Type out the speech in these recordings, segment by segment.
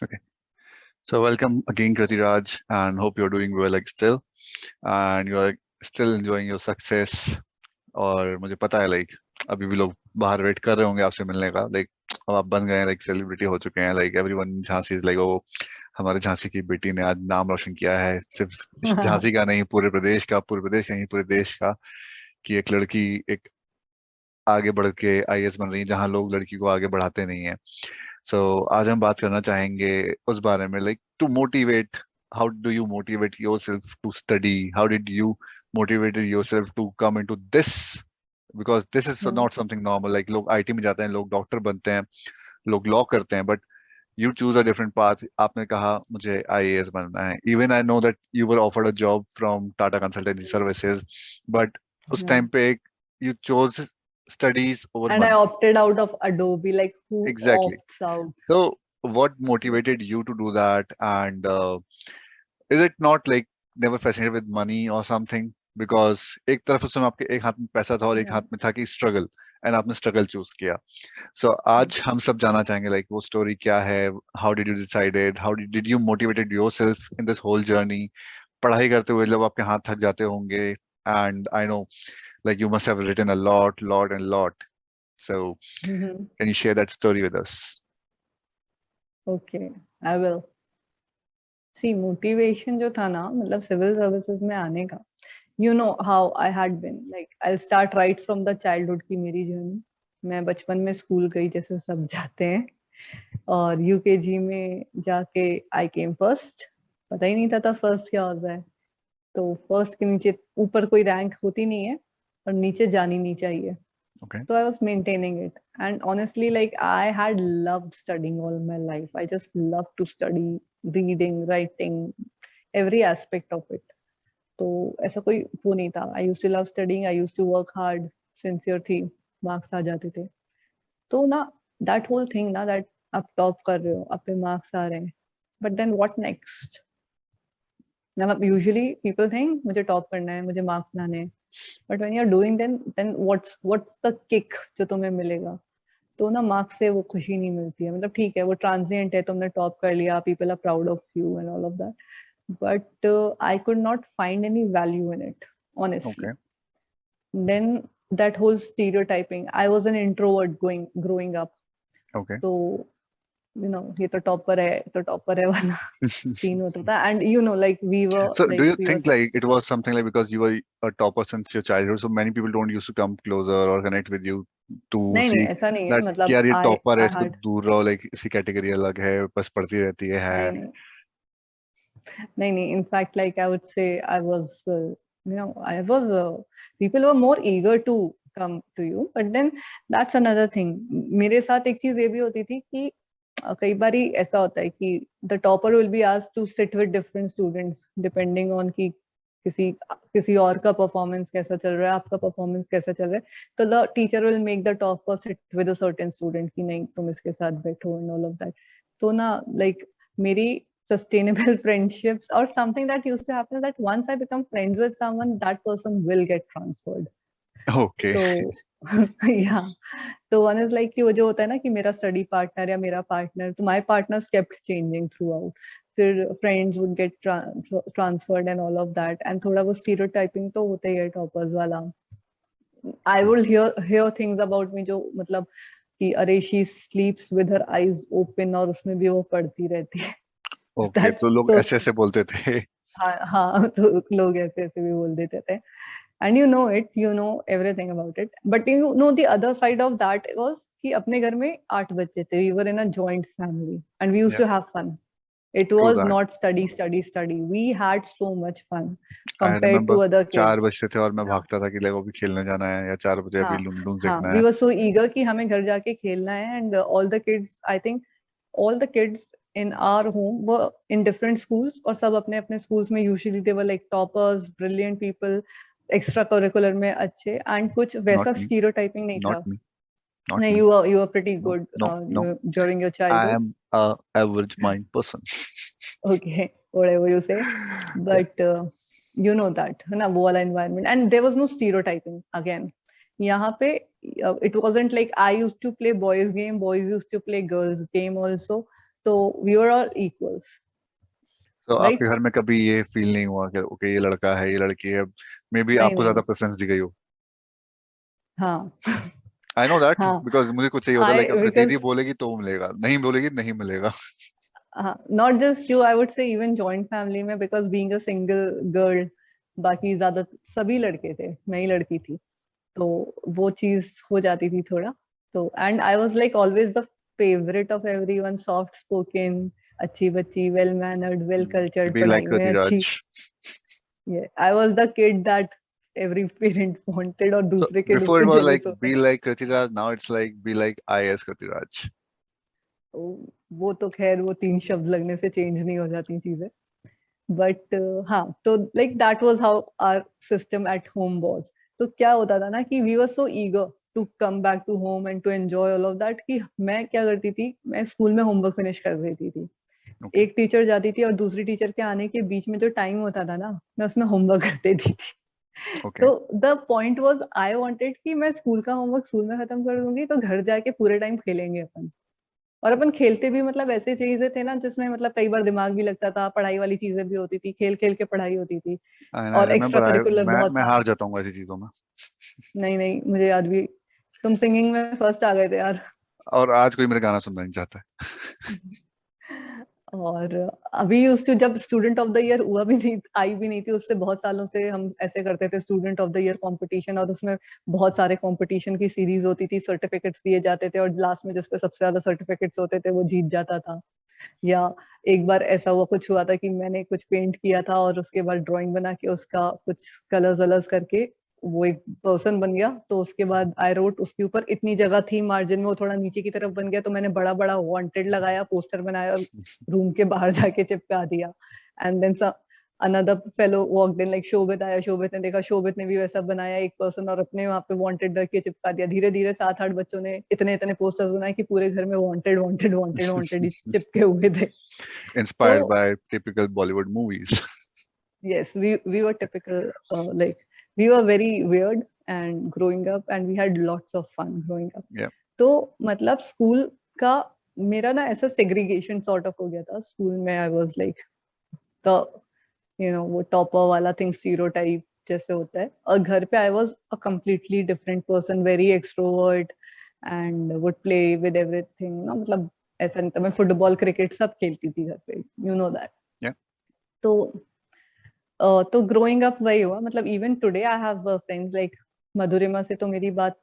Okay. So welcome again, Kriti Raj, and hope you're doing well like still, and you're still enjoying your success. और मुझे पता है अभी भी लोग बाहर वेट कर रहे होंगे आपसे मिलने का अब आप बन गए हैं सेलिब्रिटी हो चुके हैं एवरीवन झांसी इज ओ हमारे झांसी की बेटी ने आज नाम रोशन किया है सिर्फ झांसी का नहीं पूरे प्रदेश का नहीं पूरे देश का कि एक लड़की एक आगे बढ़ के आईएएस बन रही है जहां लोग लड़की को आगे बढ़ाते नहीं है. सो आज हम बात करना चाहेंगे उस बारे में to motivate. How do you motivate yourself to study? How did you motivated yourself to come into this? Because this is not something normal. लोग आईटी में जाते हैं, लोग डॉक्टर बनते हैं, लोग लॉ करते हैं, but you choose a different path. आपने कहा मुझे आईएएस बनना है. Even I know that you were offered a job from Tata consultancy services, but उस Yeah. टाइम पे you chose studies over And I money. opted out of Adobe, like who Exactly. opts out? So, what motivated you to do that? And is it not never fascinated with money or something? Because एक तरफ उस समय आपके एक हाथ में पैसा था और एक Yeah. हाथ में था कि स्ट्रगल, एंड आपने स्ट्रगल चूज किया. सो आज हम सब जानना चाहेंगे वो स्टोरी क्या है. How did you decided? How did you motivated yourself in this whole journey? पढ़ाई करते हुए जब आपके हाथ थक जाते होंगे, and I know you must have written a lot and lot. So can you share that story with us? Okay, I will. See, motivation जो था ना, मतलब civil services में आने का, you know how I had been. Like I'll start right from the childhood की मेरी journey. मैं बचपन में स्कूल गई जैसे सब जाते हैं, और यूकेजी में जाके I came first. पता ही नहीं था फर्स्ट क्या होता है. तो फर्स्ट के नीचे ऊपर कोई रैंक होती नहीं है और नीचे जानी नहीं चाहिए. Okay. So I was maintaining it. And honestly, like I had loved studying all my life. I just loved to study, reading, writing, every aspect of it. तो ऐसा कोई वो नहीं था. I used to love studying. I used to work hard, sincere थी, marks आ जाते थे. तो ना that whole thing ना that आप top कर रहे हो, आप पे marks आ रहे हैं. But then what next? मतलब usually people think मुझे top करना है, मुझे marks लाने हैं. But when you're doing then what's the kick जो तुम्हें मिलेगा? तो ना मार्क्स से वो खुशी नहीं मिलती है. मतलब ठीक है, वो ट्रांजिएंट है, तुमने टॉप कर लिया, people are proud of you and all of that, but I could not find any value in it honestly. Okay. Then that whole stereotyping, I was an introvert growing up. Okay. तो you know ये तो topper है वाला scene होता था. And you know like we So do you were think it was something because you were a topper since your childhood, so many people don't used to come closer or connect with you to नहीं see नहीं ऐसा नहीं है. that कि मतलब यार ये आई topper है, आई इसको हैड दूर रहो, इसी कैटेगरी अलग है, बस पढ़ती रहती है. नहीं नहीं नहीं नहीं. In fact, like I would say, I was, I was. People were more eager to come to you, but then that's another thing. मेरे साथ एक चीज ये भी होती थी कि कई बारी ऐसा होता है कि the topper will be asked to sit with different students depending on कि किसी और का परफॉर्मेंस कैसा चल रहा है, आपका परफॉर्मेंस कैसा चल रहा है. तो the teacher will make the topper sit with a certain student कि नहीं तुम इसके साथ बैठो एंड ऑल ऑफ दैट. तो ना लाइक मेरी sustainable friendships or something that used to happen is that once I become friends with someone, that person will get transferred. Okay. तो yeah, तो one is like कि वो जो होता है ना कि मेरा स्टडी पार्टनर या मेरा पार्टनर, तो my partners kept changing throughout. फिर friends would get transferred and all of that, and थोड़ा वो stereotyping तो होता ही है toppers वाला. I will hear things about me जो मतलब कि अरे she sleeps with her eyes open और उसमें भी वो पढ़ती रहती है. Okay, तो लोग so ऐसे ऐसे बोलते थे. हाँ हाँ, तो लोग ऐसे ऐसे भी बोल देते थे. And you know it, you know everything about it. But you know the other side of that was कि अपने घर में 8 बच्चे थे. We were in a joint family and we used Yeah, to have fun. It true was that. not study. We had so much fun I compared remember to other 4 kids. बजते थे और मैं हाँ भागता था कि अभी खेलने जाना है, या 4 बजे अभी हाँ लुंडू हाँ. देखना We है. were so eager कि हमें घर जाके खेलना है. And all the kids, I think all the kids in our home were in different schools और सब अपने अपने schools में usually they were like toppers, brilliant people, extra curricular में अच्छे, and कुछ Not वैसा me. stereotyping नहीं Not था. me. Not नहीं, me. you were pretty No, good no, no. during your I childhood. am a average mind person. Okay, whatever you say, Yeah. but you know that है ना वो वाला environment, and there was no stereotyping again. यहाँ पे it wasn't like I used to play boys game, boys used to play girls game also. तो we were all equals, तो आपके right? घर में कभी ये फील नहीं हुआ कि ओके ये लड़का है ये लड़की है, मे बी नहीं आपको नहीं। ज्यादा प्रेफरेंस दी गई हो? हाँ आई नो दैट, हाँ। बिकॉज मुझे कुछ चाहिए होता है आई लाइक अगर दीदी बिकॉज बोलेगी तो मिलेगा, नहीं बोलेगी नहीं मिलेगा। हाँ, not just you, I would say even joint family में, because being a single girl, बाकी ज्यादा सभी लड़के थे, मैं ही लड़की थी, तो वो चीज हो जाती थी थोड़ा। तो and I was like always the favourite of everyone, soft spoken, अच्छी बच्ची, well mannered, well cultured, be पढ़ाई लाइक में अच्छी। Ratiraj. I was the kid that every parent wanted, और So दूसरे किड before उससे it was like जेलस होते be थे। like Ratiraj, now it's like be like IS Ratiraj. वो तो खैर वो तीन शब्द लगने से चेंज नहीं हो जाती चीजें, बट हाँ, तो like that was how our system at home was. तो क्या होता था ना कि we were so eager to come back to home and to enjoy all of that, कि मैं क्या करती थी, मैं स्कूल में होमवर्क फिनिश कर देती थी, Okay, एक टीचर जाती थी और दूसरी टीचर के आने के बीच में जो टाइम होता था ना, मैं उसमें होमवर्क कर देती थी। okay. तो the point was I wanted कि मैं स्कूल का होमवर्क स्कूल में खत्म कर दूंगी, तो घर जाके पूरे टाइम खेलेंगे अपन। और अपन खेलते भी मतलब ऐसे चीजें थे ना जिसमें मतलब कई बार दिमाग भी लगता था, पढ़ाई वाली चीजें भी होती थी, खेल खेल के पढ़ाई होती थी, And I और एक्स्ट्रा remember करिकुलर बहुत मैं सारे। हार जाता हूँ ऐसी चीजों में। नहीं नहीं, मुझे याद भी, तुम सिंगिंग में फर्स्ट आ गए थे यार। और आज कोई मेरा गाना सुनना नहीं चाहता है। और अभी यूज टू, जब स्टूडेंट ऑफ द ईयर हुआ भी नहीं, आई भी नहीं थी, उससे बहुत सालों से हम ऐसे करते थे student of the year competition, और उसमें बहुत सारे कंपटीशन की सीरीज होती थी, सर्टिफिकेट्स दिए जाते थे, और लास्ट में जिस पे सबसे ज्यादा सर्टिफिकेट्स होते थे वो जीत जाता था। या एक बार ऐसा हुआ, कुछ हुआ था कि मैंने कुछ पेंट किया था और उसके बाद ड्राइंग बना के उसका कुछ कलर्स वलर्स करके वो एक पर्सन बन गया, तो उसके बाद आई रोट उसके ऊपर, इतनी जगह थी मार्जिन में, वो थोड़ा नीचे की तरफ बन गया, तो मैंने बड़ा बड़ा वांटेड लगाया, पोस्टर बनाया और रूम के बाहर जाके चिपका दिया। And then another fellow walked in, like Shobhit आया, शोभित ने देखा, शोभित ने भी वैसा बनाया एक पर्सन, और अपने वहां पे वांटेड रख के चिपका दिया। धीरे धीरे 7-8 बच्चों ने इतने इतने पोस्टर्स बनाए कि पूरे घर में वांटेड वांटेड वांटेड वांटेड ही चिपके हुए थे। तो Inspired by typical Bollywood movies. yes, we were typical, like we were very weird and growing up, and we had lots of fun growing up. Yeah. तो मतलब स्कूल का मेरा ना ऐसा सेग्रीगेशन सॉर्ट ऑफ हो गया था स्कूल में। आई वाज लाइक द, वो टॉपर वाला थिंग, स्टीरियोटाइप जैसे होता है, और घर पे आई was a completely different person, very extrovert and would play with everything ना, मतलब ऐसा नहीं था, मैं फुटबॉल क्रिकेट सब खेलती थी घर पे, यू नो दैट। Yeah. तो तो ग्रोइंग अप वही हुआ, मतलब even today I have friends like Madhurima से तो मेरी बात,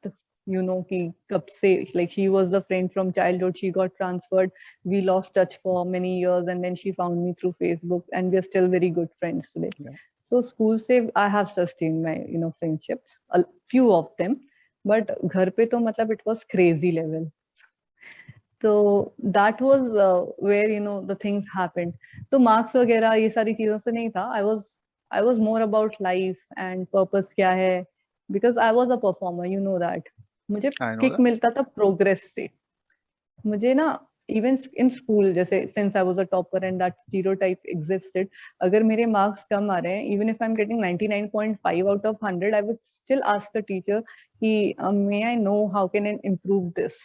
कि कब से, like she was the friend from childhood, she got transferred, we lost touch for many years, and then she found me through Facebook, and we are still very good friends today. Yeah. So school से I have sustained my friendships, few of them, but घर पे तो मतलब it was crazy level. तो that was where the things happened. तो marks वगैरह ये सारी चीजों से नहीं था, I was more about life and purpose क्या है, because I was a performer, you know that. मुझे I know किक that. मिलता था प्रोग्रेस से। मुझे ना इवन इन स्कूल, जैसे since I was a topper and that stereotype existed, अगर मेरे मार्क्स कम आ रहे हैं, even if I am getting 99.5 out of 100, I would still ask the teacher कि may I know how can I improve this.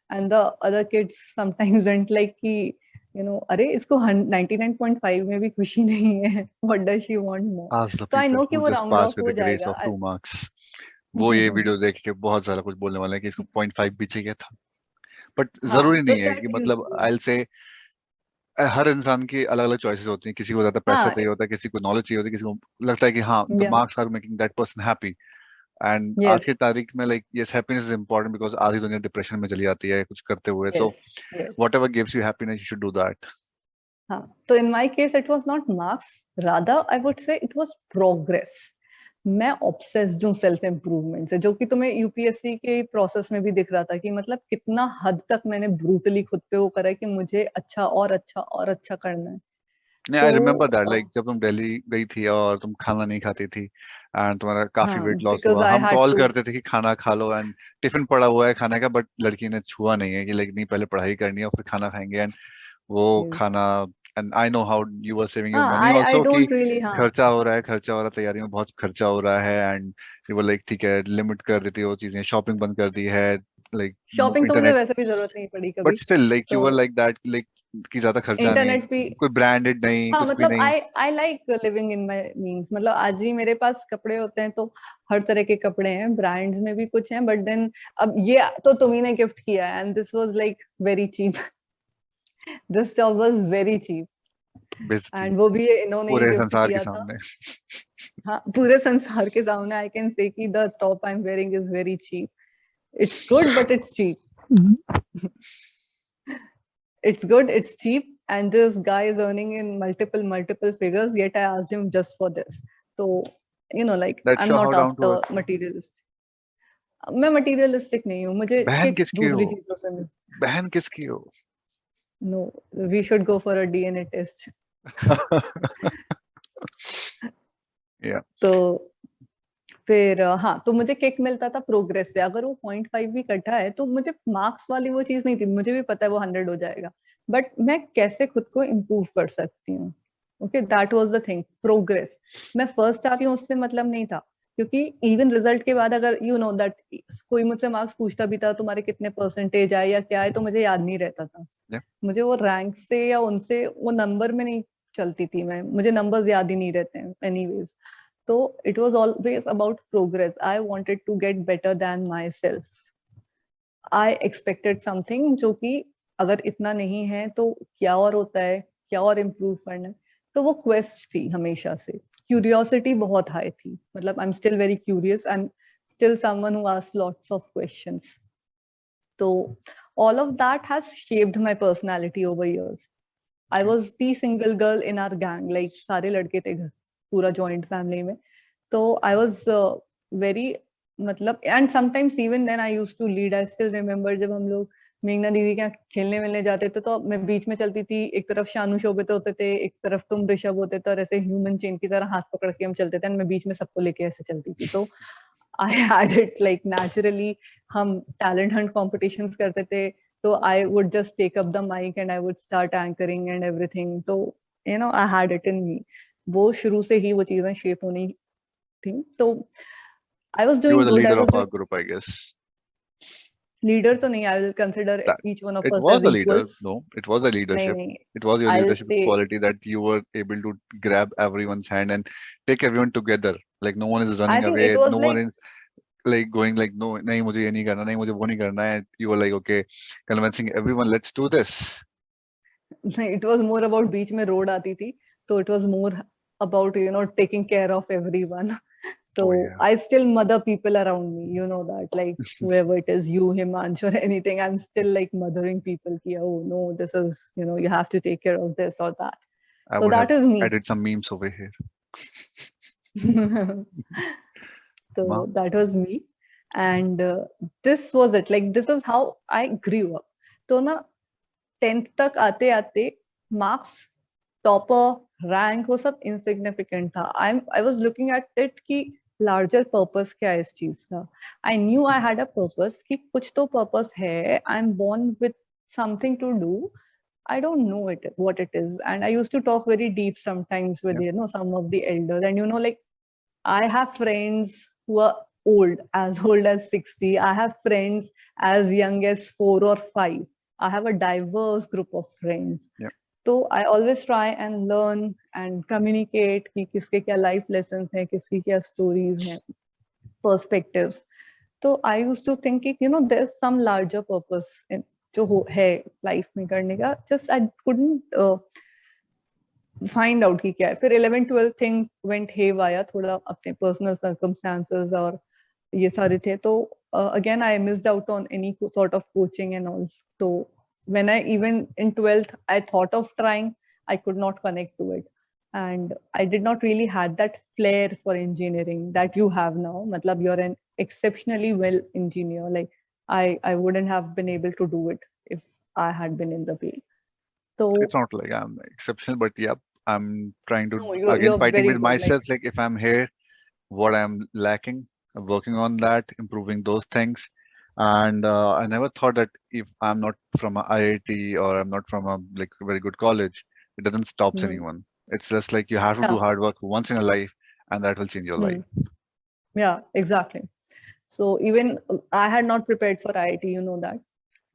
And the other kids sometimes went like कि अरे इसको 99.5 में भी खुशी नहीं है, what does she want more? Ask the So I people know कि who वो just round passed of with हो the grace जाएगा। of 2 marks. वो ये वीडियो देख के बहुत सारा कुछ बोलने वाला है कि इसको 0.5 भी चाहिए था, बट हाँ, जरूरी तो नहीं है कि दैट यूज्ड मतलब टू, आई से हर इंसान की अलग अलग चॉइसेस होती हैं, किसी को ज्यादा पैसा हाँ चाहिए होता है, किसी को नॉलेज चाहिए होती है, किसी को लगता है कि हाँ द या marks are making that person happy. And आज यस की तारीख में like yes happiness is important because आधी दुनिया डिप्रेशन में चली जाती है कुछ करते हुए, so yes yes. What ever gives you happiness you should do that. हाँ, तो in my case it was not marks, rather I would से इट वाज प्रोग्रेस। मैं ऑब्सेस्ड हूँ सेल्फ इम्प्रूवमेंट से, जो कि तुम्हें यूपीएससी के प्रोसेस में भी दिख रहा था कि मतलब कितना हद तक मैंने ब्रूटली खुद पे वो करा है कि मुझे अच्छा और अच्छा और अच्छा करना है। नहीं, आई रिमेम्बर दैट तो लाइक जब तुम दिल्ली गई थी और तुम खाना नहीं खाती थी एंड तुम्हारा काफी हाँ, वेट लॉस बिकॉज हुआ, आई हम हैड कॉल टू, करते थे कि खाना खा लो एंड टिफिन पड़ा हुआ है खाने का, बट लड़की ने छुआ नहीं है कि लाइक नहीं पहले पढ़ाई करनी है और फिर खाना खाएंगे, एंड वो खाना, and I know how you were saving your हाँ, मनी आई ऑल्सो कि डोंट रियली, हाँ, खर्चा हो रहा है, खर्चा हो रहा है, तैयारी में बहुत खर्चा हो रहा है, एंड यू वर लाइक ठीक है लिमिट कर देती है वो चीजें, शॉपिंग बंद कर दी है, लाइक शॉपिंग तो मुझे इंटरनेट, वैसे भी जरूरत नहीं पड़ी बट कभी। स्टिल लाइक तो you were like that, like कि ज्यादा खर्चा नहीं, इंटरनेट भी, कोई ब्रांडेड नहीं, हाँ कुछ भी मतलब नहीं। I like living in my means, मतलब आज भी मेरे पास कपड़े होते हैं तो हर तरह के कपड़े हैं, ब्रांड्स में भी कुछ हैं, बट देन अब ये तो तुम्ही ने गिफ्ट किया है and this was like very cheap. This top was very cheap बेइज्जती एंड वो भी इन्होंने ही पूरे गिफ्ट संसार के किया था। सामने। हाँ पूरे संसार के सामने आई कैन से कि the top I am wearing is very cheap. It's good but it's cheap. It's good, it's cheap, and this guy is earning in multiple figures, yet I asked him just for this. So, like That I'm show how not down to after earth. materialist. मैं materialistic नहीं हूँ, मुझे बहन kick किसकी हो? दूसरी चीजों से नहीं। बहन किसकी हो? No, we should go for a DNA test. Yeah. तो फिर हाँ, तो मुझे किक मिलता था प्रोग्रेस से। अगर वो 0.5 भी कटा है तो मुझे मार्क्स वाली वो चीज नहीं थी, मुझे भी पता है वो 100 हो जाएगा, बट मैं कैसे खुद को इम्प्रूव कर सकती हूँ। Okay, that was the thing, progress. मैं फर्स्ट आ रही हूँ उससे मतलब नहीं था, क्योंकि इवन रिजल्ट के बाद अगर यू नो दैट कोई मुझसे मार्क्स पूछता भी था तुम्हारे कितने परसेंटेज आए या क्या है, तो मुझे याद नहीं रहता था। Yeah. मुझे वो रैंक से या उनसे वो नंबर में नहीं चलती थी मैं, मुझे नंबर्स याद ही नहीं रहते हैं anyways. So it was always about progress. I wanted to get better than myself. I expected something जो कि अगर इतना नहीं है तो क्या और होता है, क्या और इम्प्रूव करना है। तो वो क्वेस्ट थी हमेशा से, क्यूरियोसिटी बहुत हाई थी। मतलब I am still very curious, I am still someone who asks lots of questions. तो all of that has shaped my personality over years. I was the single girl in our gang, like सारे लड़के थे घर, पूरा joint family में। तो I was very मतलब, and sometimes even then I used to lead. I still remember जब हम लोग मेघना दीदी के यहाँ खेलने मिलने जाते थे तो मैं बीच में चलती थी, एक तरफ शानू शोभित होते थे, एक तरफ तुम ऋषभ होते थे, और ऐसे ह्यूमन चेन की तरह हाथ पकड़ के हम चलते थे, मैं बीच में सबको लेके ऐसे चलती थी। तो I had it like naturally। हम talent hunt competitions करते थे, तो I would just take up the mic and I would start anchoring and everything। तो I had it in me। वो शुरू से ही वो चीजें shape होनी थी। तो I was You doing were the good, I leader was of our doing group, I guess. leader तो नहीं, I will consider That each one of it us was as a leader. equals। No, it was a नहीं leadership. नहीं, It was your I'll leadership say quality that you were able to grab everyone's hand and take everyone together. Like no one is I running think it away. was No one like is like going like no, नहीं मुझे ये नहीं करना, नहीं मुझे वो नहीं करना है. You were like okay, convincing everyone, let's do this. it was more about बीच में road आती थी, तो it was more about taking care of everyone। So Oh yeah. I still mother people around me, you know that, like whoever it is, you, Himansh, or anything, I'm still like mothering people. Ki, oh no, this is, you have to take care of this or that. I So would have that is me। added some memes over here. So Mom, that was me, and this was it. Like this is how I grew up. तो ना 10th तक आते आते marks, topper, rank, वो सब insignificant था। I was looking at it कि larger purpose क्या है इस चीज का। I knew I had a purpose, कि कुछ तो पर्पस है, I am born with something to do. I don't know what it is, and I used to talk very deep sometimes with yeah. some of the elders, and like I have friends who are old as 60. I have friends as young as 4 or 5. I have a diverse group of friends. Yeah. So I always try and learn and communicate कि किसके क्या life lessons हैं, किसकी क्या stories हैं, perspectives. So I used to think कि there's some larger purpose in जो है life में करने का. Just I couldn't find out की क्या है। फिर 11th-12th थिंग्स वेंट हेवायर, थोड़ा अपने पर्सनल सर्कमस्टांसेस और ये सारे थे, तो again I missed out on any sort of coaching and all. तो when I even in 12th I thought of trying, I could not connect to it, and I did not really had that flair for engineering that you have now। मतलब you're an exceptionally well engineer, like I wouldn't have been able to do it if I had been in the field। So It's not like I'm exceptional, but yeah, I'm trying to no, again you're fighting very with good, like myself. Like if I'm here, what I'm lacking, I'm working on that, improving those things. And I never thought that if I'm not from a IIT or I'm not from a like very good college, it doesn't stops hmm. anyone. It's just like you have to do Yeah. hard work once in a life, and that will change your life. Yeah, exactly। So even I had not prepared for IIT, you know that,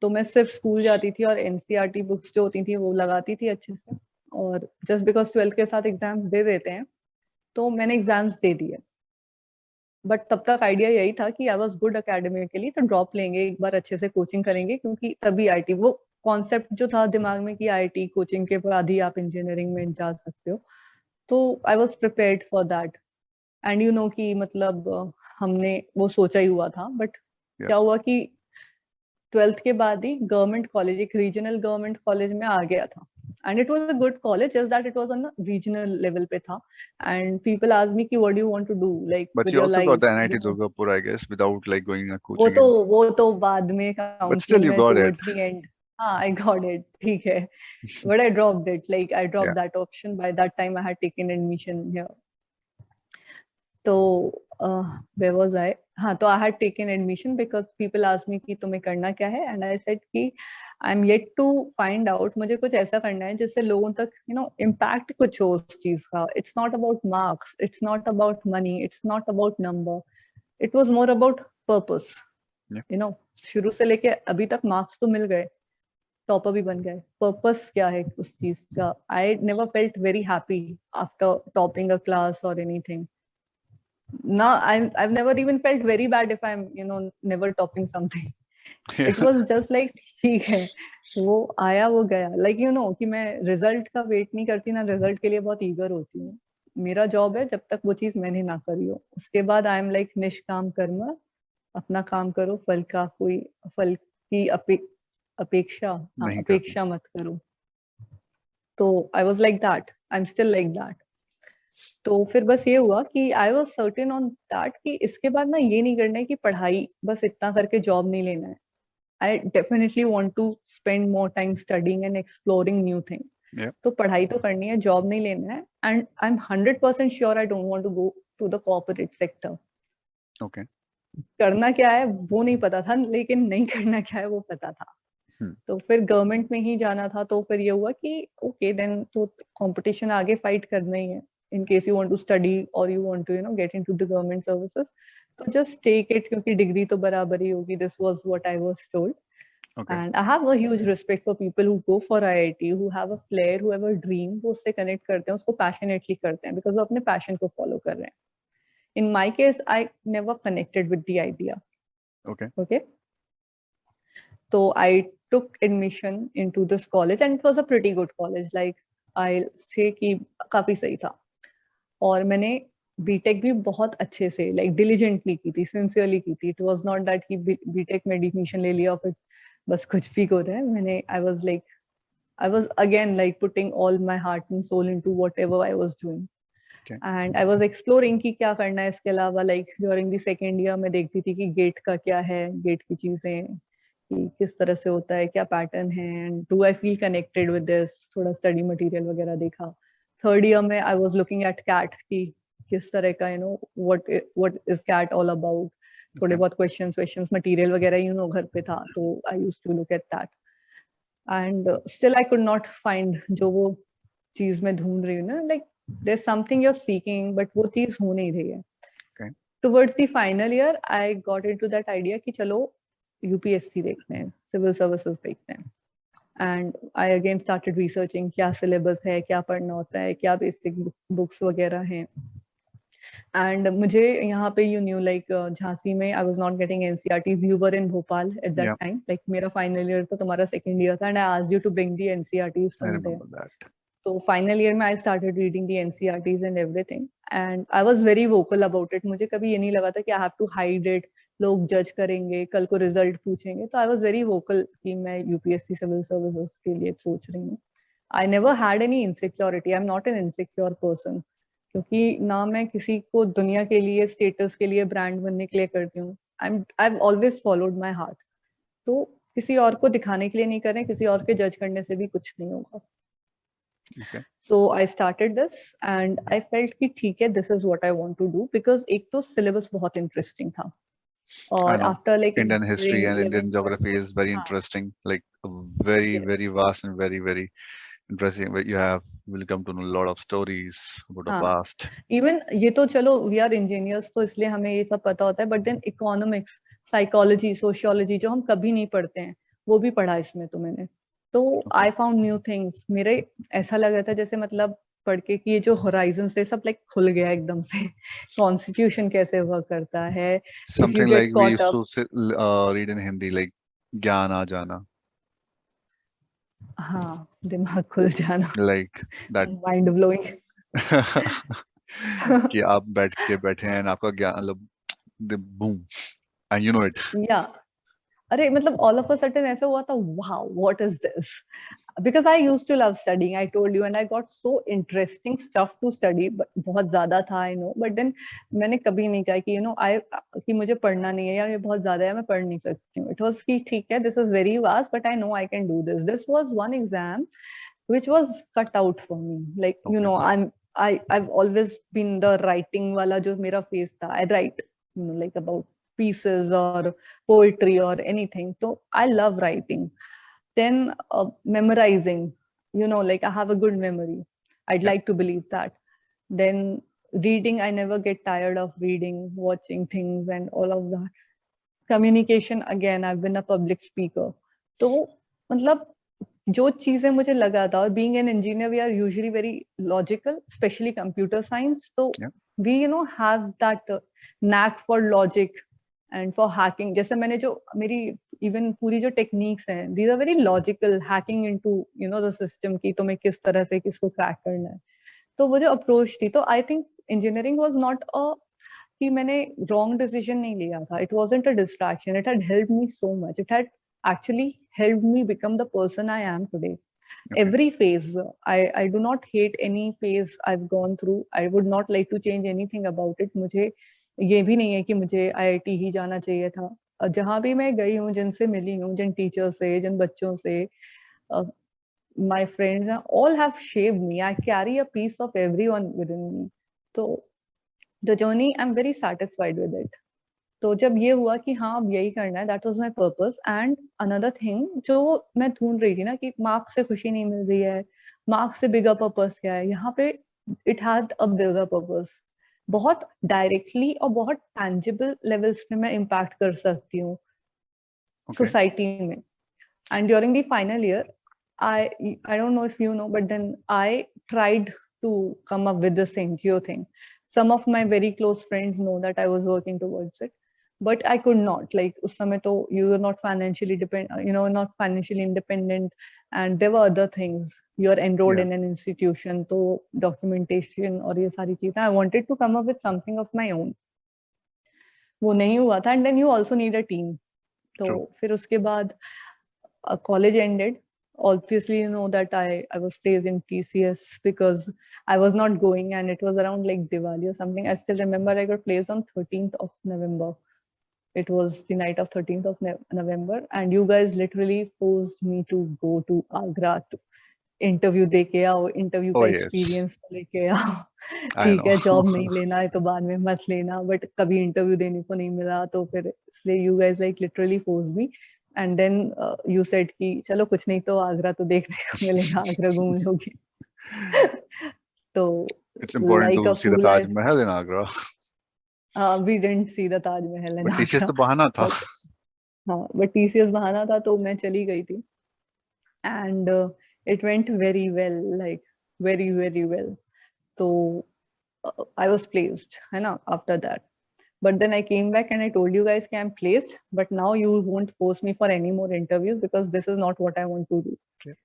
तो मैं सिर्फ school जाती थी और NCERT books जो होती थी वो लगाती थी अच्छे से, और जस्ट बिकॉज 12th के साथ एग्जाम्स दे देते हैं तो मैंने एग्जाम्स दे दिए। बट तब तक आइडिया यही था कि आई वॉज गुड अकेडमिकली, तो ड्रॉप लेंगे एक बार, अच्छे से कोचिंग करेंगे, क्योंकि तभी आईटी, वो कॉन्सेप्ट जो था दिमाग में कि आईटी कोचिंग के बाद ही आप इंजीनियरिंग में जा सकते हो, तो I was prepared for that. And you know कि मतलब हमने वो सोचा ही हुआ था, बट क्या हुआ कि 12th के बाद ही गवर्नमेंट कॉलेज, एक रीजनल गवर्नमेंट कॉलेज में आ गया था, and it was a good college, just that it was on regional level पे था। एंड पीपल आस्क्ड मी कि what do you want to do like But with you your also got life, the you NIT know. Durgapur, I guess, without like going a वो coaching तो in. वो तो बाद में But still, counselling you में got it. Towards the end, हाँ I got it, ठीक है, but I dropped it, like I dropped Yeah. That option, by that time I had taken admission here. तो where was I, हाँ, तो I had taken admission because people asked me कि तुम्हें करना क्या है, एंड आई सेड कि I am yet to find out, मुझे कुछ ऐसा करना है जिससे लोगों तक यू नो इम्पैक्ट कुछ हो उस चीज का। It's not about marks, it's not about money, it's not about number, it was more about purpose, Yeah. You know. शुरू से लेके अभी तक मार्क्स तो मिल गए, टॉपर भी बन गए, पर्पस क्या है उस चीज का। I never felt very happy after topping a class और anything. No, I've never even felt very bad if I'm, you know, never topping something. It Yeah. was just like ठीक है, वो आया वो गया, like you know कि मैं result का वेट नहीं करती ना, रिजल्ट के लिए बहुत ईगर होती हूँ। मेरा जॉब है जब तक वो चीज मैंने ना करी हो, उसके बाद आई एम लाइक निष्काम कर्म, अपना काम करो, फल का कोई, फल की अपेक्षा, हाँ, नहीं करना. अपेक्षा मत करो। तो I was like that, I am still like that. तो फिर बस ये हुआ कि I was certain on that कि इसके बाद ना ये नहीं करना है कि पढ़ाई बस इतना करके जॉब नहीं लेना है। I definitely want to spend more time studying and exploring new thing. Yeah. तो पढ़ाई तो करनी है, जॉब नहीं लेना है, and I am 100% sure I don't want to go to the corporate sector. Okay. करना क्या है वो नहीं पता था, लेकिन नहीं करना क्या है वो पता था। तो फिर गवर्नमेंट में ही जाना था, तो फिर ये हुआ कि ओके देन, तो कंपटीशन आगे फाइट करना ही है, in case you want to study or you want to, you know, get into the government services, so just take it, क्योंकि डिग्री तो बराबर ही होगी। This was what I was told. Okay. And I have a huge respect for people who go for IIT, who have a flair, who have a dream, वो उससे connect करते हैं, उसको passionately करते हैं, because वो अपने passion को follow कर रहे हैं। In my case, I never connected with the idea. Okay. Okay. So I took admission into this college, and it was a pretty good college. Like I'll say कि काफी सही था, और मैंने बीटेक भी बहुत अच्छे से लाइक डिलीजेंटली की थी, सिंसियरली की थी। इट वाज नॉट दैट कि बीटेक में एडमिशन ले लिया फिर बस कुछ भी हो रहा है। मैंने I was again like putting all my heart and soul into whatever I was doing, and I was exploring कि क्या करना है इसके अलावा। Like during the second year मैं देखती थी कि गेट का क्या है, गेट की चीजें कि किस तरह से होता है, क्या पैटर्न है, and do I feel connected with this, थोड़ा स्टडी मटेरियल वगैरह देखा। थर्ड ईयर में I was looking at CAT कि किस तरह का, you know, what is CAT all about. थोड़े बहुत क्वेश्चंस मटेरियल वगैरह यू नो घर पे था, तो I used to look at that, and still I could not find जो वो चीज मैं ढूंढ रही हूँ ना, like there is something you are seeking, but वो चीज हो नहीं रही है। Towards the final year I got into that idea कि चलो यूपीएससी देखते हैं, सिविल सर्विसेज देखते हैं। And I again started researching क्या सिलेबस है, क्या पढ़ना होता है, क्या बेसिक बुक्स वगैरह हैं। एंड मुझे यहाँ पे यू न्यू लाइक झांसी में I was not getting NCERTs, you were in Bhopal at that time, like मेरा फाइनल ईयर था, तुम्हारा सेकंड ईयर था, and I asked you to bring the NCERTs from there. तो फाइनल ईयर में I started reading the NCERTs and everything, and I was very vocal about it. मुझे कभी ये नहीं लगा था कि I have to hide it, लोग जज करेंगे, कल को रिजल्ट पूछेंगे। तो आई वाज वेरी वोकल कि मैं यूपीएससी सिविल सर्विसेज के लिए सोच रही हूँ। I never had any insecurity, I am not an insecure person, क्योंकि ना मैं किसी को दुनिया के लिए, स्टेटस के लिए, ब्रांड बनने के लिए करती हूँ। आई have always followed my heart. तो किसी और को दिखाने के लिए नहीं कर रहे, किसी और के जज करने से भी कुछ नहीं होगा। So I started this and I felt कि ठीक है, this is what I want to do, because एक तो syllabus बहुत interesting था, और after like Indian history and Indian 11th, geography is very interesting, like very very vast and very very interesting. But will come to know a lot of stories about the past. Even ये तो चलो we are engineers, तो इसलिए हमें ये सब पता होता है, but then economics, psychology, sociology जो हम कभी नहीं पढ़ते हैं, वो भी पढ़ा इसमें तो मैंने। तो आई फाउंड न्यू थिंग्स। मेरे ऐसा लग रहा था जैसे मतलब पढ़ के कि ये जो होराइजन से सब लाइक खुल गया एकदम से। कॉन्स्टिट्यूशन कैसे वर्क करता है, if you Something get like we caught used up. to read in Hindi, like ज्ञान आ जाना, हाँ, दिमाग खुल जाना। like that. Mind blowing. कि आप बैठे हैं and आपका ज्ञान मतलब boom and you know it. या अरे मतलब ऑल ऑफ अ सडन ऐसा हुआ था, wow what is this. Because I used to love studying, I told you, and I got so interesting stuff to study. बहुत ज्यादा था आई नो, बट देन मैंने कभी नहीं कहा कि आई कि मुझे पढ़ना नहीं है या ये बहुत ज्यादा है मैं पढ़ नहीं सकती हूँ। इट वाज कि ठीक है, this is very vast but I know I can do this. This was one exam which was cut out for me. Like, Okay. I've always been the writing wala jo mera phase tha. I write, like about pieces or poetry or anything. So I love writing. Then memorizing, like I have a good memory. I'd Yeah. like to believe that. Then reading, I never get tired of reading, watching things and all of that. Communication, again, I've been a public speaker. तो मतलब जो चीजें मुझे लगा था, और being an engineer we are usually very logical, specially computer science, तो Yeah. We have that knack for logic and for hacking. जैसे मैंने जो मेरी इवन पूरी जो टेक्निक्स हैं, these are very logical, hacking into the system की तो मैं किस तरह से किसको क्रैक करना है। तो वो जो अप्रोच थी, तो I think engineering was not a कि मैंने रॉन्ग डिसीजन नहीं लिया था। It wasn't a distraction, it had helped me so much, it had actually helped me become the person I am today. Okay. Every phase, I do not hate any phase I've gone through. I would not like to change anything about it. मुझे ये भी नहीं है कि मुझे IIT ही जाना चाहिए था। जहाँ भी मैं गई हूँ, जिनसे मिली हूँ, जिन टीचर से, जिन बच्चों से, my friends all have shaped me. I carry a piece of everyone within me. So the journey, I'm very satisfied with it. तो जब ये हुआ कि हाँ अब यही करना है, that was my purpose. And another thing जो मैं ढूंढ रही थी ना, कि मार्क्स से खुशी नहीं मिल रही है, मार्क्स से बिगर पर्पस क्या है यहाँ पे, it had a bigger purpose. बहुत डायरेक्टली और बहुत टैंजिबल लेवल्स पे मैं इम्पैक्ट कर सकती हूँ Okay. सोसाइटी में। And during the final year, I don't know if you know, but then I tried to come up with this NGO thing. Some of my very close friends know that I was working towards it, but I could not. Like उस समय तो you were not financially not financially independent, and there were other things. You're enrolled Yeah. in an institution, तो documentation और ये सारी चीजें. I wanted to come up with something of my own. वो नहीं हुआ था, and then you also need a team. तो True. फिर उसके बाद college ended. Obviously, you know that I was placed in TCS because I was not going, and it was around like Diwali or something. I still remember I got placed on 13th of November. It was the night of 13th of November, and you guys literally forced me to go to Agra to interview दे के आओ, interview Oh का yes. Experience लेके आओ। I ठीक know. है, job नहीं लेना है तो बाद में मत लेना, बट कभी इंटरव्यू देने को नहीं मिला, तो फिर इसलिए you guys like literally force me. And then you said कि चलो कुछ नहीं तो आगरा तो देखने को मिलेगा, आगरा घूम लोगे। तो It's important like a to see the फूल Taj Mahal in Agra. We didn't see the Taj Mahal in But TCS Agra, तो बहाना था. बट हाँ, बट टीसीएस बहाना था, तो मैं चली गई थी। and it went very well, like very very well. So I was placed, है ना, after that. But then I came back and I told you guys कि I'm placed, but now you won't force me for any more interviews because this is not what I want to do. Yeah.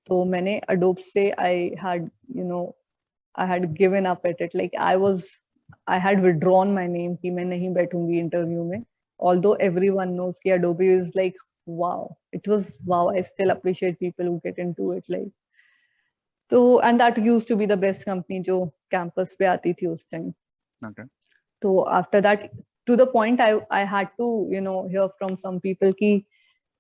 तो मैंने Adobe से I had given up at it. Like I had withdrawn my name कि मैं नहीं बैठूंगी interview में. Although everyone knows कि Adobe is like wow, it was wow. I still appreciate people who get into it. Like तो and that used to be the best company जो campus पे आती थी उस time. Okay. So after that, to the point I had to hear from some people ki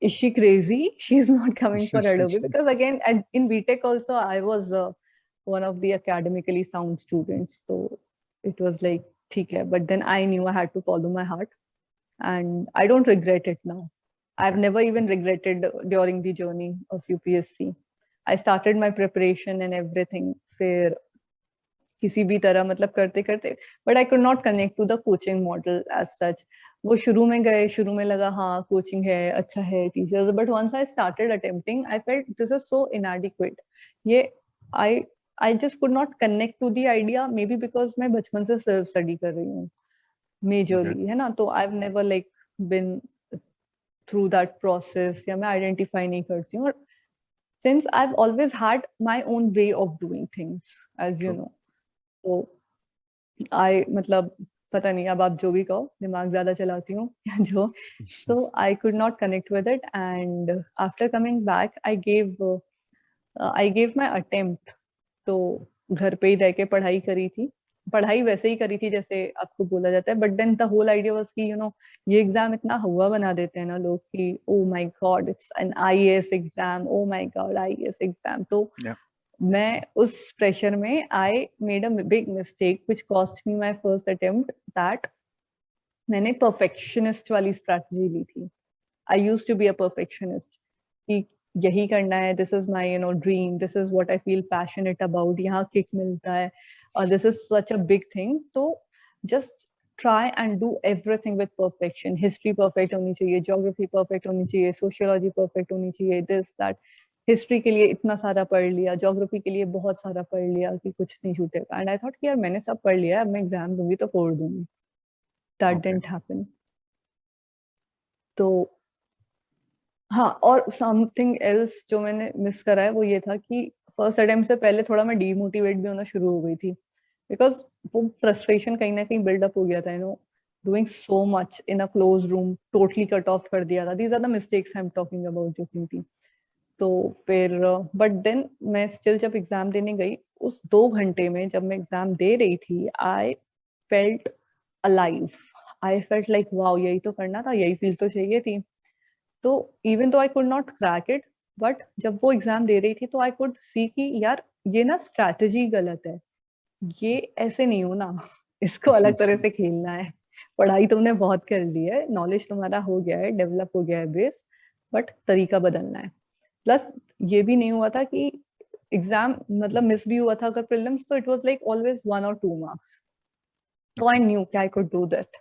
is she crazy, she's not coming for Adobe, because again in BTech also I was one of the academically sound students, so it was like theek hai, but then I knew I had to follow my heart, and I don't regret it now. I've never even regretted during the journey of UPSC. I started my preparation and everything, फिर किसी भी तरह मतलब करते करते, but I could not connect to the coaching model as such. वो शुरू में गए, शुरू में लगा हाँ कोचिंग है, अच्छा है teachers, but once I started attempting I felt this is so inadequate. ये I I just could not connect to the idea, maybe because मैं बचपन से सेल्फ स्टडी कर रही हूँ Okay. मेजरली, है ना, तो I have never like been through that process, या मैं आइडेंटिफाई नहीं करती हूँ। और since I have always had my own way of doing things, as you True. No, तो आई मतलब पता नहीं, अब आप जो भी कहो, दिमाग ज्यादा चलाती हूँ या जो, तो आई could not connect with it, and after coming back I gave my attempt. तो घर पे ही रह के पढ़ाई करी थी, पढ़ाई वैसे ही करी थी जैसे आपको बोला जाता है, but then the whole idea was कि ये एग्जाम इतना हुआ बना देते हैं ना लोग कि oh my god it's an IAS exam, oh my god IAS exam. तो Yeah. मैं उस प्रेशर में I made a big mistake which cost me my first attempt, that मैंने परफेक्शनिस्ट वाली स्ट्रैटेजी ली थी। I used to be a perfectionist कि यही करना है, this is my dream, this is what I feel passionate about, यहाँ kick मिलता है और this is such a big thing, तो just try and do everything with perfection. History perfect होनी चाहिए, ज्योग्राफी परफेक्ट होनी चाहिए, सोशियोलॉजी परफेक्ट होनी चाहिए, दिस दैट। हिस्ट्री के लिए इतना सारा पढ़ लिया, ज्योग्राफी के लिए बहुत सारा पढ़ लिया कि कुछ नहीं छूटेगा, एंड आई थॉट कि यार मैंने सब पढ़ लिया है, अब मैं एग्जाम दूंगी तो फोड़ दूंगी। That Okay. Didn't happen. तो हाँ, और समथिंग एल्स जो मैंने मिस करा है वो ये था कि फर्स्ट अटेम्प्ट से पहले थोड़ा मैं डीमोटिवेट भी होना शुरू हो गई थी, बिकॉज वो फ्रस्ट्रेशन कहीं ना कहीं बिल्डअप हो गया था, doing so much in a close room, totally cut off कर दिया था। These are the mistakes I am talking about जो की थी। तो फिर बट देन मैं स्टिल जब एग्जाम देने गई, उस 2 घंटे में जब मैं एग्जाम दे रही थी, I felt alive. I felt like wow, यही तो करना था, यही फील तो चाहिए थी। तो इवन तो आई could not crack it, but जब वो एग्जाम दे रही थी तो आई कुड सी कि यार ये ना स्ट्रैटेजी गलत है, ये ऐसे नहीं हो ना, इसको अलग तरह से खेलना है। पढ़ाई तुमने बहुत कर ली है, नॉलेज तुम्हारा हो गया है, डेवलप हो गया है बेस, बट तरीका बदलना है। प्लस ये भी नहीं हुआ था कि एग्जाम मतलब मिस भी हुआ था अगर प्रीलिम्स, तो it was like always 1 or 2 marks. तो आई Okay. न्यू कि I could do that.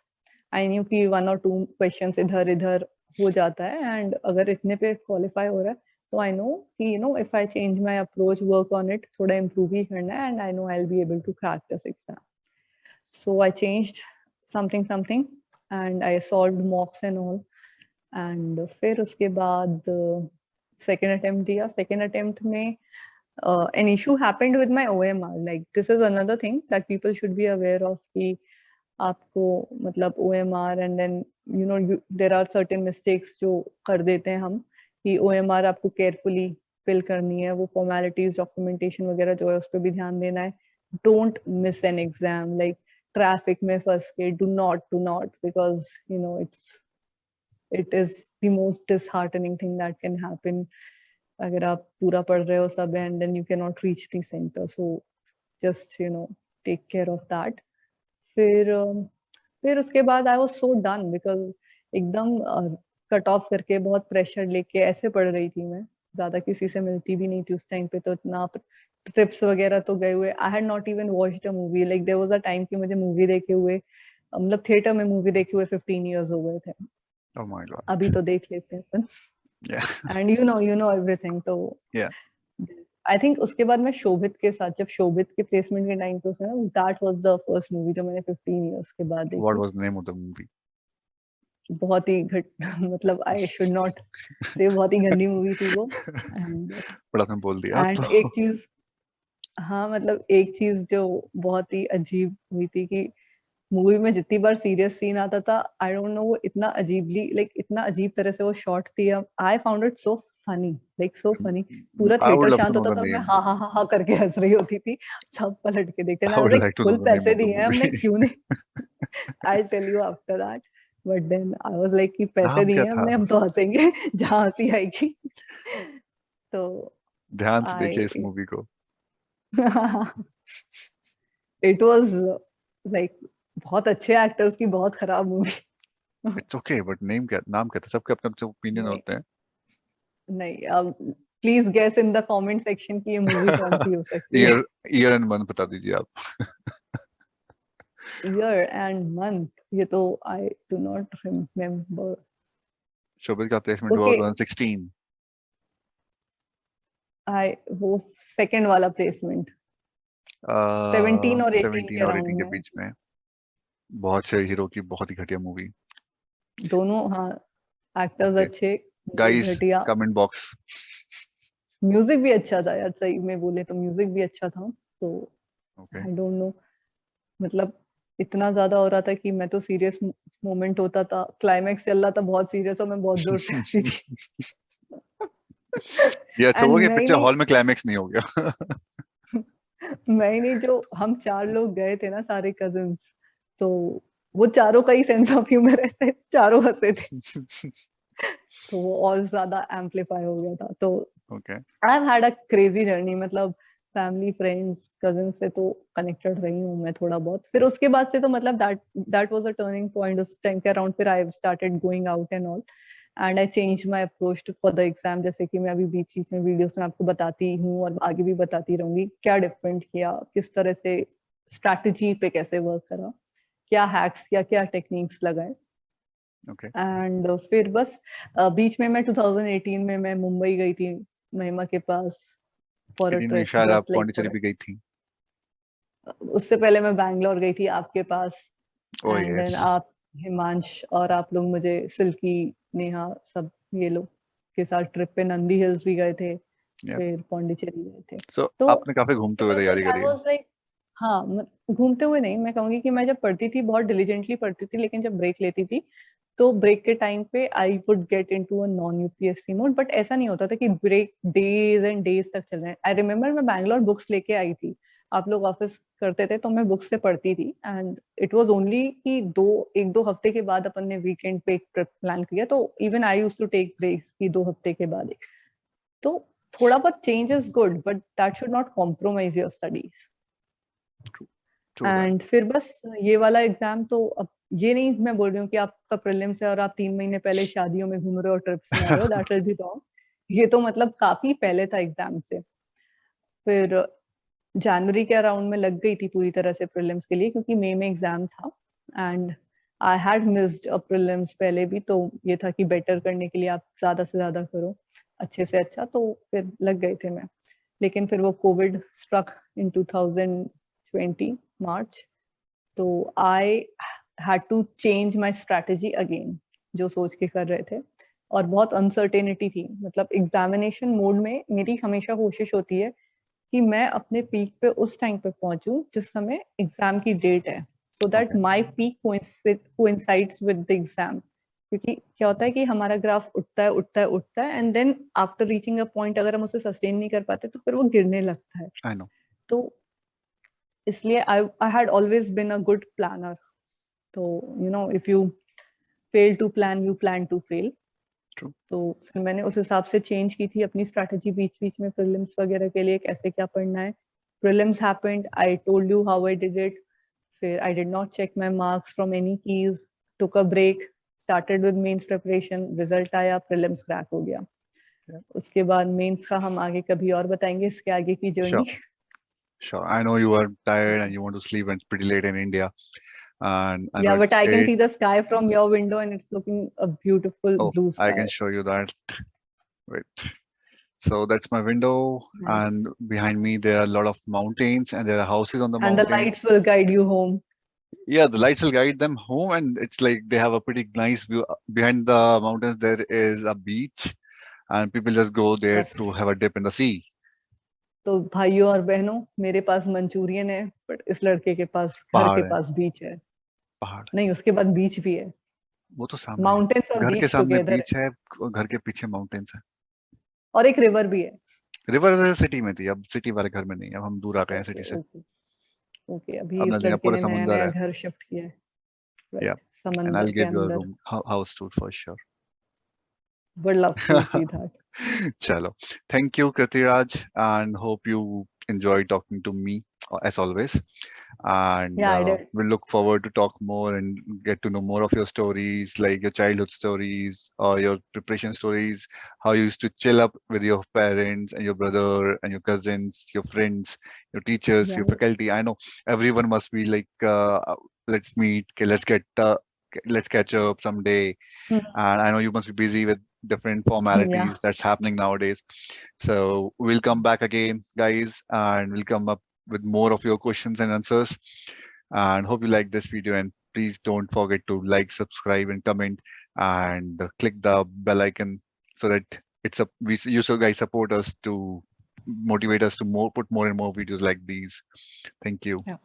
I knew कि 1 or 2 क्वेश्चंस इधर इधर हो जाता है, एंड अगर इतने पे क्वालिफाई हो रहा है तो आई नो कि if I change my approach, work on it, थोड़ा इम्प्रूव ही करना है, and I know I will be able to crack this exam. So I changed something something and I solved mocks and all, and फिर उसके बाद second attempt दिया। Second attempt में an issue happened with my OMR. Like this is another thing that people should be aware of कि आपको मतलब OMR and then there are certain mistakes जो कर देते हैं हम, कि OMR आपको carefully fill करनी है, वो formalities documentation वगैरह जो है उस पर भी ध्यान देना है। Don't miss an exam, like traffic में फंस के, do not because it is the most disheartening thing that can happen अगर आप पूरा पढ़ रहे हो सब and then you can not reach the centre, so just take care of that. फिर उसके बाद I was so done because एकदम कट ऑफ करके बहुत प्रेशर लेके ऐसे पढ़ रही थी मैं, ज्यादा किसी से मिलती भी नहीं थी उस टाइम पे, तो इतना ट्रिप्स वगैरह तो गए हुए। I had not even watched a movie, like there was a time कि मुझे मूवी देखे हुए मतलब थिएटर में मूवी देखे हुए 15 इयर्स हो गए थे। Oh my God. अभी तो देख लेते हैं अपन, Yeah. And you know everything. तो Yeah. आई थिंक उसके बाद मैं शोभित के साथ, जब शोभित के प्लेसमेंट के टाइम पे उसने, that was the first movie जो मैंने 15 इयर्स के बाद What देखी। was the name of the movie? बहुत ही घट मतलब आई शुड नॉट से, बहुत ही गंदी मूवी थी वो। एंड बड़ा आपने बोल दिया एंड एक तो। चीज, हाँ मतलब एक चीज जो बहुत ही अजीब हुई थी कि मूवी में जितनी बार सीरियस सीन आता था, आई डोंट नो, वो इतना अजीबली लाइक इतना अजीब तरह से वो शॉट थी, I found it so funny, like so funny. पूरा I would theatre love to शांत know होता the था और मैं name. हाँ हाँ हाँ हाँ करके हंस रही होती थी, सब पलट के देखते I ना, would like like to know full the name पैसे of the दिए हैं हमने, movie. क्यों नहीं। I tell you after that, but then I was like कि पैसे नाम दिए क्या हैं था? हमने, हम तो हंसेंगे जहाँ हंसी आएगी। तो ध्यान से देखिए इस आई मूवी को। इट वाज लाइक बहुत अच्छे एक्टर्स की बहुत खराब मूवी। इट्स ओके, बट नाम क्या था? सबके अपने अपने ओपिनियन नहीं होते हैं। नहीं, अब please guess in the comment section की ये मूवी कौन सी हो सकती है। ईयर ईयर एंड मंथ बता दीजिए आप। year and month, ये तो I do not remember. शोभित का प्लेसमेंट हुआ Okay, 2016। वो सेकंड वाला प्लेसमेंट 17 और 18 के 17 और अराउंड 18 के में, बीच में। बहुत से हीरो की बहुत ही घटिया मूवी। दोनों हाँ, एक्टर्स ओके अच्छे, मूवी गाइस, घटिया, कमेंट बॉक्स। म्यूजिक भी अच्छा था यार, सही में बोले तो म्यूजिक भी अच्छा था। तो ओके आई डोंट नो, मतलब इतना ज्यादा हो रहा था कि मैं तो सीरियस मोमेंट होता था, क्लाइमेक्स चल रहा था बहुत सीरियस, और मैं बहुत जोर से हंसी थी। ये अच्छा हुआ एंड कि मैं ही पिक्चर नहीं, हॉल में क्लाइमेक्स नहीं हो गया। मैं ही नहीं, जो हम चार लोग गए थे ना, सारे कजिन्स, तो वो चारों का ही सेंस ऑफ ह्यूमर ऐसे, चारों हंसे थे, तो वो और ज्यादा एम्पलीफाई हो गया था। तो okay I have had a crazy journey, मतलब फैमिली फ्रेंड्स कजिन से तो कनेक्टेड रही हूँ मैं थोड़ा बहुत। फिर उसके बाद से तो मतलब that was a turning point उस टाइम के अराउंड। फिर I started going out and all, and I change my approach for the exam. जैसे कि मैं अभी बीच बीच में वीडियोस में आपको बताती हूँ और आगे भी बताती रहूंगी क्या डिफरेंट किया, किस तरह से स्ट्रैटेजी पे कैसे वर्क करा, क्या हैक्स किया, क्या टेक्निक्स लगाए। ओके। एंड फिर बस बीच में मैं 2018 में मैं मुंबई गई थी महिमा के पास फॉर अ 18 में ट्रिप, शायद आप जस्ट लाइक पौंडीचेरी फॉर, भी गई थी। उससे पहले मैं बैंगलोर गई थी आपके पास। Oh and yes. देन आप, हिमांश और आप लोग मुझे, सिल्की, नेहा, सब ये लोग के साथ ट्रिप पे नंदी हिल्स भी गए थे, या फिर पौंडीचेरी गए थे। सो तो आपने काफी घूमते हुए तैयारी आई करी है। वाज लाइक, हाँ, घूमते हुए नहीं, मैं कहूंगी कि मैं जब पढ़ती थी बहुत डिलीजेंटली पढ़ती थी, लेकिन जब ब्रेक लेती थी तो ब्रेक के टाइम पे I would get into a non UPSC mode. But ऐसा नहीं होता था कि ब्रेक डेज एंड डेज तक चल रहे हैं। आई रिमेम्बर मैं बैंगलोर बुक्स लेके आई थी, आप लोग ऑफिस करते थे तो मैं बुक्स से पढ़ती थी, एंड इट वाज ओनली कि एक दो हफ्ते के बाद अपन ने वीकेंड पे एक ट्रिप प्लान किया, तो even I used to take breaks की 2 हफ्ते के बाद एक। तो थोड़ा बहुत change is good, but that should not compromise your studies. True that. And फिर बस ये वाला एग्जाम तो अब, ये नहीं मैं बोल रही हूँ कि आपका प्रीलिम्स है और आप 3 महीने पहले शादियों में घूम रहे हो और ट्रिप्स में आ रहे हो, दैट विल बी रॉन्ग। ये तो मतलब काफी पहले था एग्जाम से। फिर जनवरी के अराउंड में लग गई थी पूरी तरह से प्रीलिम्स के लिए, क्योंकि मई में एग्जाम था। And I had missed a prelims पहले भी, तो ये था कि बेटर करने के लिए आप ज्यादा से ज्यादा करो, अच्छे से अच्छा, तो फिर लग गए थे मैं। लेकिन फिर वो कोविड स्ट्रक इन 2020 मार्च, तो I had to change my strategy again, जो सोच के कर रहे थे। और बहुत अनसर्टेनिटी थी, मतलब एग्जामिनेशन मोड में मेरी हमेशा कोशिश होती है कि मैं अपने पीक पे उस टाइम पे पहुंचूं जिस समय एग्जाम की डेट है, so that okay my peak coincides with the exam. क्योंकि क्या होता है कि हमारा ग्राफ उठता है उठता है उठता है, and then after reaching a point अगर हम उसे सस्टेन नहीं कर पाते तो फिर वो गिरने लगता है। I know. तो इसलिए I had always been a good planner. तो you know, if you fail to plan you plan to fail. True. तो फिर मैंने उस हिसाब से चेंज की थी अपनी स्ट्रैटेजी बीच बीच में, प्रीलिम्स वगैरह के लिए कैसे क्या पढ़ना है। Prelims happened, I told you how I did it. फिर I did not check my marks from any keys, took a break, started with mains preparation, result आया, प्रीलिम्स क्रैक हो गया। उसके बाद मेंस का हम आगे कभी और बताएंगे, इसके आगे की श्योर जर्नी। Sure. I know you are tired and you want to sleep and pretty late in India and I know Yeah, but it's I can 8. see the sky from your window and it's looking a beautiful Oh, blue I can sky. show you that. Wait. So that's my window, Nice. and behind me there are a lot of mountains, and there are houses on the And the mountain. lights will guide you home. Yeah, the lights will guide them home, and it's like they have a pretty nice view. Behind the mountains, there is a beach, and people just go there Yes. to have a dip in the sea. तो भाइयों और बहनों, मेरे पास Manchurian है, but इस लड़के के पास घर के पहाड़ है, पास बीच है। पहाड़। नहीं, उसके बाद बीच भी है, वो तो सामने है। माउंटेन्स और घर के बीच सामने टुगेदर है, बीच है, घर के पीछे माउंटेन्स है। और एक रिवर भी है। रिवर सिटी में थी, अब सिटी वाले घर में नहीं है, अब हम दूर आ गए हैं ओके सिटी से। ओके ओके, अभी अब इस नदी, अब लड़के पूरे ने नया समुंदर नया है। घर शिफ्ट किया है, Yeah, राइट, and I'll समंदर के give you a अंदर। room house tour for sure. Would love to see that. Chalo. Thank you, Kritiraj, and hope you enjoy talking to me as always. And या I did. we'll look forward to talk more and get to know more of your stories, like your childhood stories or your preparation stories, how you used to chill up with your parents and your brother and your cousins, your friends, your teachers, या your faculty. I know everyone must be like let's meet. Okay, let's catch up someday. Mhm. And I know you must be busy with different Yeah. formalities that's happening nowadays. So we'll come back again, guys, and we'll come up with more of your questions and answers. And hope you like this video. And please don't forget to like, subscribe, and comment, and click the bell icon so that you so guys support us to motivate us to put more and more videos like these. Thank you. Yeah.